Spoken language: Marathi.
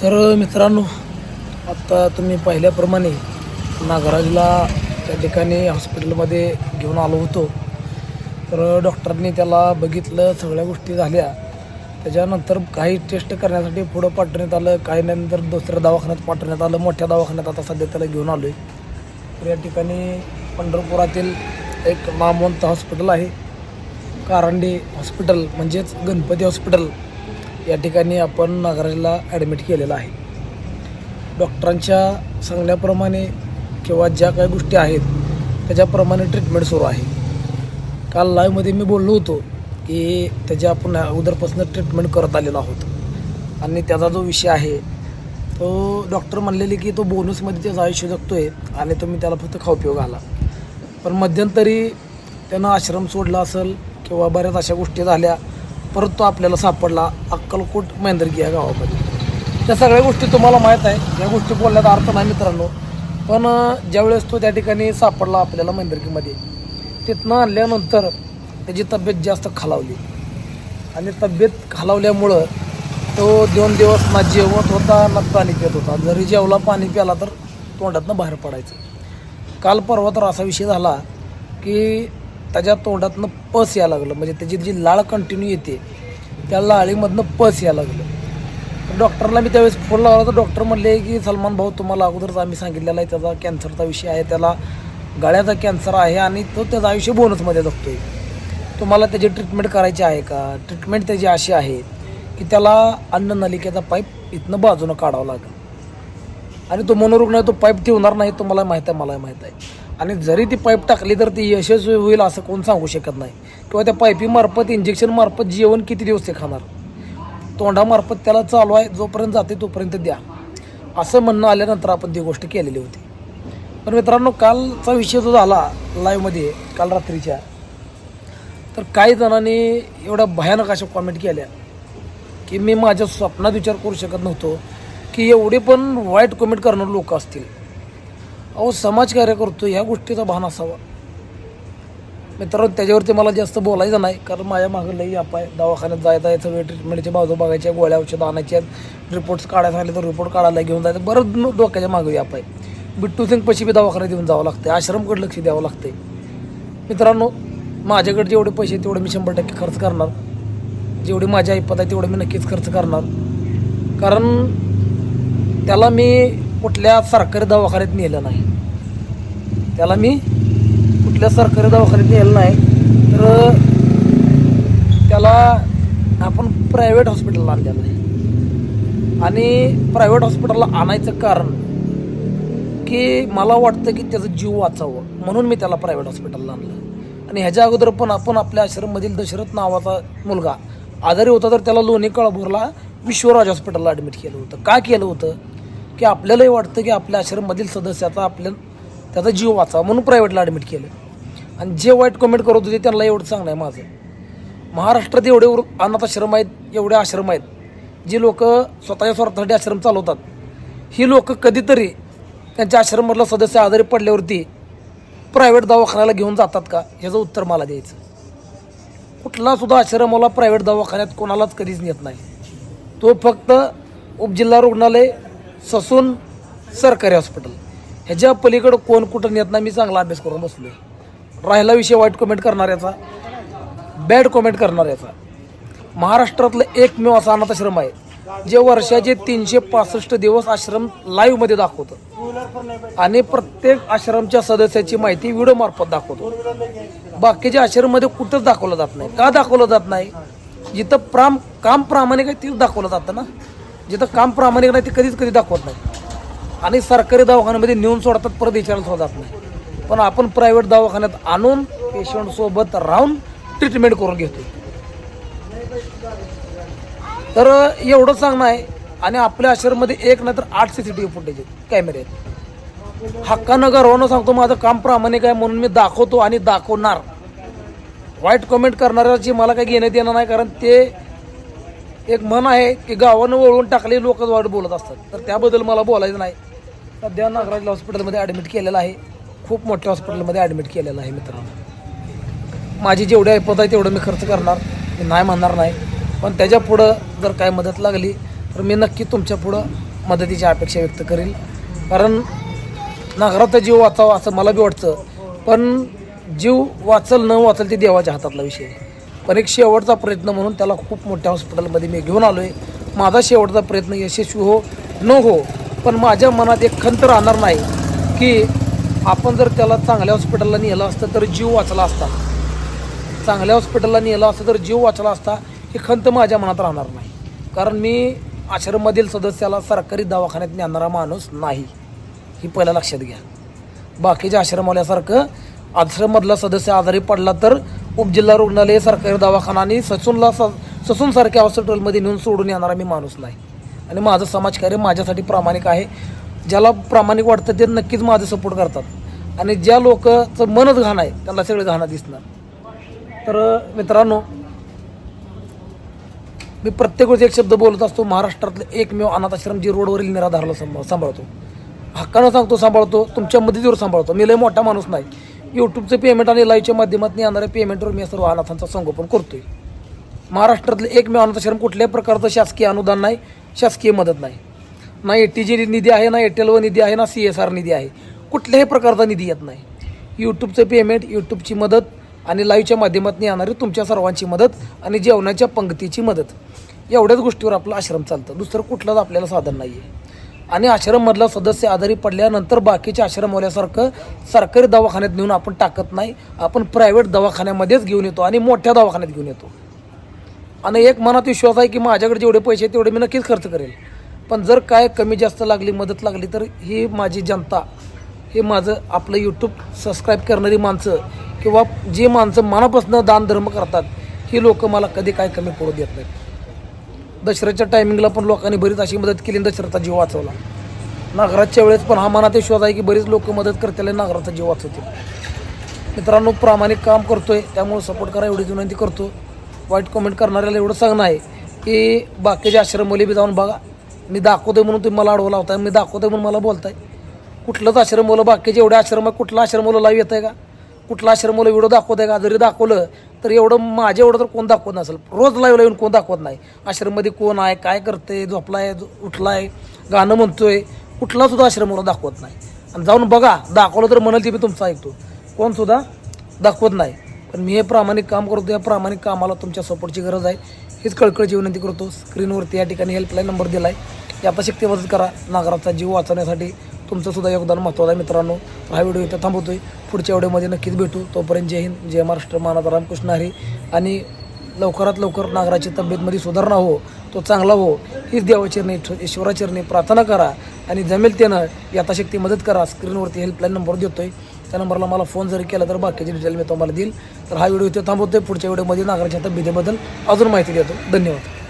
तर मित्रांनो, आता तुम्ही पाहिल्याप्रमाणे नागराजला त्या ठिकाणी हॉस्पिटलमध्ये घेऊन आलो होतो. तर डॉक्टरनी त्याला बघितलं, सगळ्या गोष्टी झाल्या. त्याच्यानंतर काही टेस्ट करण्यासाठी पुढं पाठवण्यात आलं, काही नंतर दुसऱ्या दवाखान्यात पाठवण्यात आलं. मोठ्या दवाखान्यात आता सध्या त्याला घेऊन आलो आहे. तर या ठिकाणी पंढरपुरातील एक नामवंत हॉस्पिटल आहे, कारंडे हॉस्पिटल म्हणजेच गणपती हॉस्पिटल. या ठिकाणी आपण नागराजला ॲडमिट केलेलं आहे. डॉक्टरांच्या सांगण्याप्रमाणे किंवा ज्या काही गोष्टी आहेत त्याच्याप्रमाणे ट्रीटमेंट सुरू आहे. काल लाईव्हमध्ये मी बोललो होतो की त्याच्या आपण अगोदरपासून ट्रीटमेंट करत आलेलो आहोत आणि त्याचा जो विषय आहे तो डॉक्टर म्हणलेले की तो बोनसमध्ये त्याचं आयुष्य जगतो आहे आणि तुम्ही त्याला फक्त खाऊ घाला. पण मध्यंतरी त्यानं आश्रम सोडला असेल किंवा बऱ्याच अशा गोष्टी झाल्या, परत तो आपल्याला सापडला अक्कलकोट मेंदरगी या गावामध्ये. त्या सगळ्या गोष्टी तुम्हाला माहीत आहे, या गोष्टी बोलण्याचा अर्थ नाही मित्रांनो. पण ज्यावेळेस तो त्या ठिकाणी सापडला आपल्याला मेंदरगीमध्ये, तिथनं आणल्यानंतर त्याची तब्येत जास्त खालावली आणि तब्येत खालावल्यामुळं तो 2 दिवस ना जेवत होता ना पाणी पित होता. जरी जेवला पाणी प्याला तर तोंडातनं बाहेर पडायचं. काल परवा तर असा विषय झाला की त्याच्या तोंडातनं पस यायला लागलं, म्हणजे त्याची जी लाळ कंटिन्यू येते त्या लाळीमधनं पस यायला लागलं. तर डॉक्टरला मी त्यावेळेस फोन लावला तर डॉक्टर म्हणले की सलमान भाऊ, तुम्हाला अगोदरच आम्ही सांगितलेला आहे त्याचा कॅन्सरचा विषय आहे, त्याला गळ्याचा कॅन्सर आहे आणि तो त्याचं आयुष्य बोनसमध्ये जगतो आहे. तुम्हाला त्याची ट्रीटमेंट करायची आहे का? ट्रीटमेंट त्याची अशी आहे की त्याला अन्ननलिकेचा पाईप इथनं बाजूनं काढावं लागेल आणि तो मनोरुग्ण आहे, तो पाईप ठेवणार नाही. तुम्हाला माहीत आहे, मलाही माहीत आहे. आणि जरी ती पाईप टाकली तर ती यशस्वी होईल असं कोण सांगू शकत नाही. किंवा त्या पाईपीमार्फत इंजेक्शनमार्फत जेवण किती दिवस ते खाणार? तोंडामार्फत त्याला चालू आहे, जोपर्यंत जाते तोपर्यंत द्या असं म्हणणं आल्यानंतर आपण ती गोष्ट केलेली होती. पण मित्रांनो, कालचा विषय जो झाला लाईव्हमध्ये काल रात्रीच्या, तर काही जणांनी एवढ्या भयानक अशा कॉमेंट केल्या की मी माझ्या स्वप्नात विचार करू शकत नव्हतो की एवढे पण वाईट कमेंट करणारे लोक असतील. अहो, समाजकार्य करतो ह्या गोष्टीचा भान असावा मित्रांनो. त्याच्यावरती मला जास्त बोलायचं नाही, कारण माझ्या मागं लई आहे. दवाखान्यात जायचं, सगळे ट्रीटमेंटच्या बाजू बघायच्या, गोळ्या औषधं आणायच्या, रिपोर्ट्स काढायला आले तर रिपोर्ट काढायला घेऊन जायचं, बरंच डोक्याच्या मागं आहे. बिट्टू सिंग पशी बी दवाखान्यात येऊन जावं लागतं, आश्रमकडे लक्ष द्यावं लागतं. मित्रांनो, माझ्याकडे जेवढे पैसे तेवढे मी 100% खर्च करणार. जेवढी माझी ऐपत आहे तेवढं मी नक्कीच खर्च करणार. कारण त्याला मी कुठल्या सरकारी दवाखान्यात नेलं नाही, त्याला मी कुठल्या सरकारी दवाखान्यात नेलं नाही, तर त्याला आपण प्रायव्हेट हॉस्पिटलला आणलेलं आहे. आणि प्रायव्हेट हॉस्पिटलला आणायचं कारण की मला वाटतं की त्याचा जीव वाचावं म्हणून मी त्याला प्रायव्हेट हॉस्पिटलला आणलं. आणि ह्याच्या अगोदर पण आपण आपल्या आश्रममधील दशरथ नावाचा मुलगा आजारी होता, तर त्याला लोणी काळभोरला विश्वराज हॉस्पिटलला ॲडमिट केलं होतं. का केलं होतं की आपल्यालाही वाटतं की आपल्या आश्रममधील सदस्याचा त्याचा जीव वाचावा म्हणून प्रायव्हेटला ॲडमिट केलं. आणि जे वाईट कमेंट करत होते त्यांना एवढं सांगणं आहे माझं, महाराष्ट्रात एवढे अनाथ आश्रम आहेत, एवढे आश्रम आहेत, जे लोक स्वतःच्या स्वार्थासाठी आश्रम चालवतात. ही लोक कधीतरी त्यांच्या आश्रममधला सदस्य आजारी पडल्यावरती प्रायव्हेट दवाखान्याला घेऊन जातात का? ह्याचं उत्तर मला द्यायचं. कुठला सुद्धा आश्रमाला प्रायव्हेट दवाखान्यात कोणालाच कधीच नेत नाही. तो फक्त उपजिल्हा रुग्णालय, ससून सरकारी हॉस्पिटल, ह्याच्या पलीकडं कोण कुठं नेत नाही. मी चांगला अभ्यास करून बसलो. राहिला विषय वाईट कमेंट करणाऱ्याचा, बॅड कमेंट करणाऱ्याचा, महाराष्ट्रातलं एकमेव असा अनाथ आश्रम आहे जे वर्षाचे 365 दिवस आश्रम लाईव्हमध्ये दाखवतं आणि प्रत्येक आश्रमच्या सदस्याची माहिती व्हिडिओ मार्फत दाखवतो. बाकीच्या आश्रममध्ये कुठंच दाखवलं जात नाही. का दाखवलं जात नाही? जिथं काम प्रामाणिक आहे तेच दाखवलं जातं ना. जिथं काम प्रामाणिक नाही ते कधी दाखवत नाही. आणि सरकारी दवाखान्यामध्ये नेऊन सोडतात, परत विचारायला सुद्धा जात नाही. पण आपण प्रायव्हेट दवाखान्यात आणून पेशंटसोबत राहून ट्रीटमेंट करून घेतो. तर एवढं सांगणं आहे. आणि आपल्या आश्रममध्ये 1 नाही तर 8 CCTV फुटेज आहेत, कॅमेरे आहेत. हक्कानं गर्वानं सांगतो, माझं काम प्रामाणिक आहे म्हणून मी दाखवतो आणि दाखवणार. वाईट कमेंट करणाऱ्याची मला काही घेणं देणं नाही, कारण ते एक म्हण आहे की गावानं वळवून टाकले लोकच वाईट बोलत असतात. तर त्याबद्दल मला बोलायचं नाही. सध्या नागराज हॉस्पिटलमध्ये ॲडमिट केलेलं आहे, खूप मोठ्या हॉस्पिटलमध्ये ॲडमिट केलेलं आहे. मित्रांनो, माझी जेवढी ऐपत आहे तेवढं मी खर्च करणार, मी नाही म्हणणार नाही. पण त्याच्या पुढं जर काय मदत लागली तर मी नक्की तुमच्या पुढं मदतीची अपेक्षा व्यक्त करेल. कारण नागराचा जीव वाचावा असं मला बी वाटतं, पण जीव वाचल न वाचल ते देवाच्या हातातला विषय आहे. पण एक शेवटचा प्रयत्न म्हणून त्याला खूप मोठ्या हॉस्पिटलमध्ये मी घेऊन आलो आहे. माझा शेवटचा प्रयत्न यशस्वी हो न हो, पण माझ्या मनात एक खंत राहणार नाही की आपण जर त्याला चांगल्या हॉस्पिटलला नेलं असतं तर जीव वाचला असता, चांगल्या हॉस्पिटलला नेलं असतं तर जीव वाचला असता, ही खंत माझ्या मनात राहणार नाही. कारण मी आश्रममधील सदस्याला सरकारी दवाखान्यात नेणारा माणूस नाही, ही पहिला लक्षात घ्या. बाकीच्या आश्रमवाल्यासारखं आश्रममधला सदस्य आजारी पडला तर उपजिल्हा रुग्णालय, सरकारी दवाखाना आणि ससूनसारख्या हॉस्पिटलमध्ये नेऊन सोडून येणारा मी माणूस नाही. आणि माझं समाजकार्य माझ्यासाठी प्रामाणिक आहे. ज्याला प्रामाणिक वाटतं ते नक्कीच माझं सपोर्ट करतात, आणि ज्या लोकांचं मनच घाण आहे त्यांना सगळं घाणं दिसणार. तर मित्रांनो, मी प्रत्येक वेळेस एक शब्द बोलत असतो, महाराष्ट्रातलं एकमेव अनाथ आश्रम जी रोडवरील निराधाराला सांभाळतो. हक्कानं सांगतो, सांभाळतो, तुमच्या मदतीवर सांभाळतो. मी लय मोठा माणूस नाही. यूट्यूबचं पेमेंट आणि लाईव्हच्या माध्यमातून येणाऱ्या पेमेंटवर मी सर्व अनाथांचं संगोपन करतोय. महाराष्ट्रातलं एकमेव अनाथ आश्रम कुठल्याही प्रकारचं शासकीय अनुदान नाही, शासकीय मदत नाही. ना ATG निधी आहे, ना एअरटेल निधी आहे, ना CSR निधी आहे. कुठल्याही प्रकारचा निधी येत नाही. यूट्यूबचं पेमेंट, यूट्यूबची मदत आणि लाईव्हच्या माध्यमातून येणारी तुमच्या सर्वांची मदत आणि जेवणाच्या पंक्तीची मदत, एवढ्याच गोष्टीवर आपलं आश्रम चालतं. दुसरं कुठलंच आपल्याला साधन नाही आहे. आणि आश्रममधला सदस्य आजारी पडल्यानंतर बाकीच्या आश्रमवाल्यासारखं सरकारी दवाखान्यात नेऊन आपण टाकत नाही. आपण प्रायव्हेट दवाखान्यामध्येच घेऊन येतो आणि मोठ्या दवाखान्यात घेऊन येतो. आणि एक मनात विश्वास आहे की माझ्याकडे जेवढे पैसे आहेत तेवढे मी नक्कीच खर्च करेल. पण जर काय कमी जास्त लागली, मदत लागली, तर ही माझी जनता, हे माझं आपलं यूट्यूब सबस्क्राईब करणारी माणसं किंवा जी माणसं मनापासून दान धर्म करतात, ही लोक मला कधी काय कमी पडू देत नाहीत. दसऱ्याच्या टायमिंगला पण लोकांनी बरीच अशी मदत केली आणि दसऱ्याचा जीव वाचवला. नागराजच्या वेळेस पण हा मनात विश्वास आहे की बरीच लोक मदत करतील आणि नागराचा जीव वाचवतील. मित्रांनो, प्रामाणिक काम करतोय त्यामुळे सपोर्ट करा एवढीच विनंती करतो. वाईट कमेंट करणाऱ्याला एवढं सांगणं आहे की बाकीचे आश्रमवाले बी जाऊन बघा. मी दाखवतोय म्हणून तुम्ही मला अडवं लावताय, मी दाखवतोय म्हणून मला बोलताय. कुठलंच आश्रमवालं, बाकीचे एवढे आश्रम आहे, कुठला आश्रमवालं लाईव्ह येत आहे का? कुठला आश्रमवालं व्हिडिओ दाखवत आहे का? जरी दाखवलं तर एवढं माझ्या एवढं तर कोण दाखवत नसेल. रोज लाईव्हला येऊन कोण दाखवत नाही आश्रममध्ये कोण आहे, काय करते, झोपलाय, उठलाय, गाणं म्हणतोय, कुठला सुद्धा आश्रमवाला दाखवत नाही. आणि जाऊन बघा, दाखवलं तर म्हणाल ती मी तुमचं ऐकतो, कोणसुद्धा दाखवत नाही. पण मी हे प्रामाणिक काम करतो. या प्रामाणिक कामाला तुमच्या सपोर्टची गरज आहे, हीच कळकळीची विनंती करतो. स्क्रीनवरती या ठिकाणी हेल्पलाईन नंबर दिला आहे, यथाशक्ती मदत करा. नागराचा जीव वाचवण्यासाठी तुमचंसुद्धा योगदान महत्त्वाचं आहे. मित्रांनो, हा व्हिडिओ इथं थांबवतोय. पुढच्या व्हिडिओमध्ये नक्कीच भेटू. तोपर्यंत जय हिंद, जय महाराष्ट्र, मानद रामकृष्ण हरी. आणि लवकरात लवकर नागराची तब्येतमध्ये सुधारणा हो, तो चांगला हो, हीच देवाचरणी, ईश्वराचरणी प्रार्थना करा. आणि जमेल त्यानं यथाशक्ती मदत करा. स्क्रीनवरती हेल्पलाईन नंबर देतोय, त्या नंबरला मला फोन जरी केला तर बाकीचे डिटेल मी तुम्हाला देईल. तर हा व्हिडिओ इथे थांबवतोय. पुढच्या व्हिडिओमध्ये नागराच्या तब्येतीबद्दल अजून माहिती देतो. धन्यवाद.